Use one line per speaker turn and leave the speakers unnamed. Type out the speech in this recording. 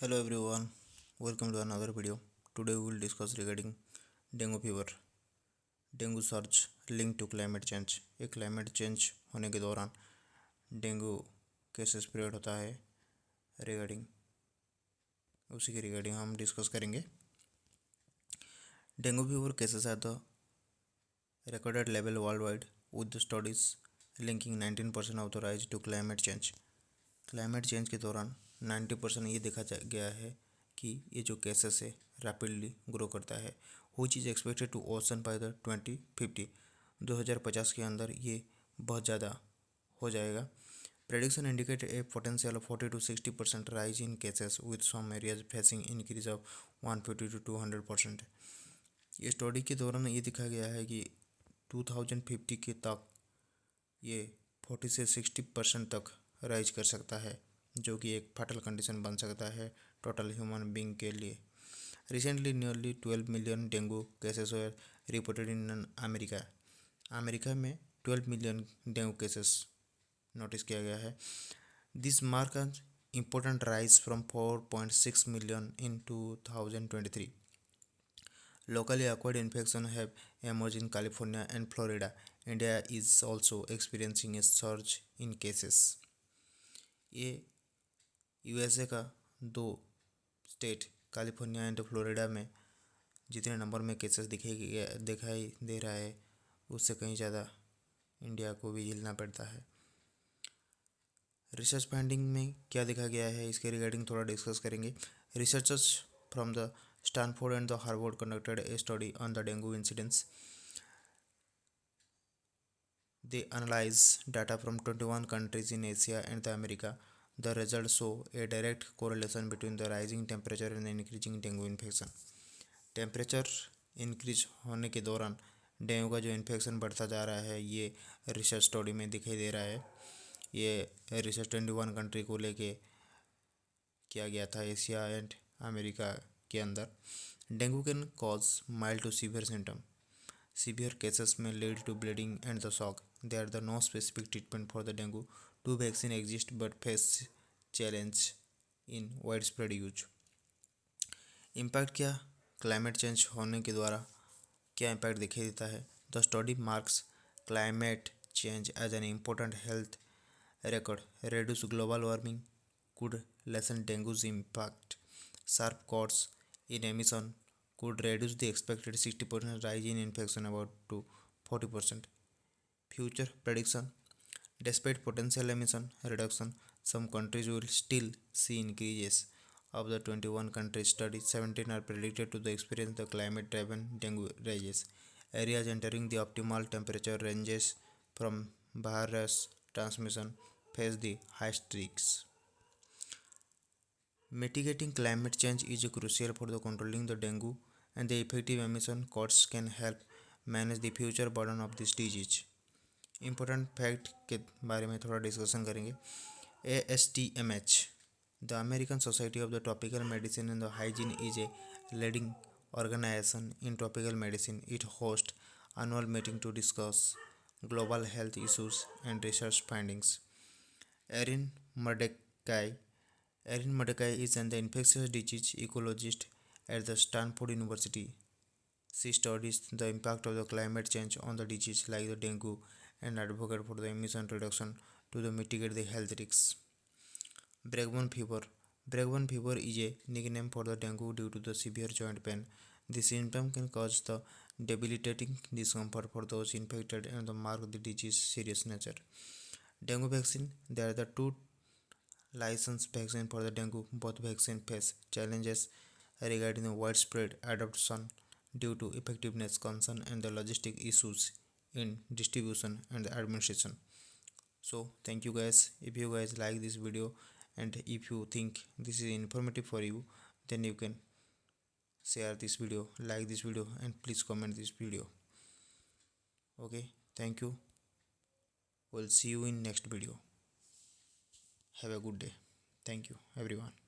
Hello everyone, welcome to another video. Today we will discuss regarding dengue fever. Dengue search link to climate change. ये climate change होने के दौरान dengue कैसे spread होता है, regarding उसी के रिगार्डिंग हम डिस्कस करेंगे। Dengue fever cases are the recorded level worldwide with the studies linking 19% of the rise to climate change। Climate change के दौरान 90% ये देखा गया है कि ये जो केसेस है रैपिडली ग्रो करता है, which is expected to worsen by the 2050। 2050 के अंदर ये बहुत ज़्यादा हो जाएगा। Prediction indicate a potential of 40 to 60% rise in cases with some areas facing increase of 150 to 200%। ये स्टडी के दौरान ये दिखा गया है कि 2050 के तक ये 40 से 60% तक राइज कर सकता है, जो कि एक फैटल कंडीशन बन सकता है टोटल ह्यूमन बींग के लिए। Recently nearly 12 million dengue cases were reported in America. America में 12 मिलियन डेंगू केसेस नोटिस किया गया है। This mark an important rise from 4.6 million in 2023। Locally acquired infections have emerged in California and Florida. India is also experiencing a surge in cases। ये USA का दो state California and Florida में जितने number में cases दिखाई दे रहा है उससे कहीं ज़्यादा इंडिया को भी झेलना पड़ता है। रिसर्च फाइंडिंग में क्या देखा गया है इसके रिगार्डिंग थोड़ा डिस्कस करेंगे। Researchers from the Stanford and the Harvard conducted a study on the dengue incidence। They analyzed data from 21 countries in Asia and the America। The results show a direct correlation between the rising temperature and the increasing dengue infection। Temperature increase होने के दौरान dengue का जो infection बढ़ता जा रहा है ये रिसर्च स्टडी में दिखाई दे रहा है। ये रिसर्च 21 कंट्री को लेके किया गया था एशिया एंड अमेरिका के अंदर। Dengue can cause mild to severe symptom. Severe cases में lead to bleeding and the shock. They are the no specific treatment for the dengue. Two vaccine exist but face challenge in wide spread use. Impact क्या climate change होने के द्वारा क्या impact दिखाई देता है। The study marks climate change as an important health record। Reduce global warming could lessen dengue's impact। Sharp cuts in emission could reduce the expected 60% rise in infection about to 40%। Future prediction: despite potential emission reduction, some countries will still see increases। Of the 21 countries studied, 17 are predicted to experience the climate-driven dengue rises। Areas entering the optimal temperature ranges from virus transmission face the highest risks। Mitigating climate change is crucial for the controlling the dengue, and the effective emission cuts can help manage the future burden of this disease। Important fact के बारे में थोड़ा discussion करेंगे। ASTMH, the American society of the tropical medicine and the hygiene, is a leading organization in tropical medicine। It hosts annual meeting to discuss global health issues and research findings। Erin Mordecai Erin Mordecai is an infectious disease ecologist at the Stanford University। She studies the impact of the climate change on the disease like the dengue and advocate for the emission reduction to mitigate the health risks। Braxton fever. Braxton fever is a nickname for the dengue due to the severe joint pain। The symptom can cause the debilitating discomfort for those infected and mark the disease serious nature। Dengue vaccine. There are the two licensed vaccine for the dengue। Both vaccine face challenges regarding the widespread adoption due to effectiveness concern and the logistic issues in distribution and administration। So thank you guys. If you guys like this video and if you think this is informative for you, then you can share this video, like this video, and please comment this video। Okay, thank you, we'll see you in next video। Have a good day। Thank you everyone।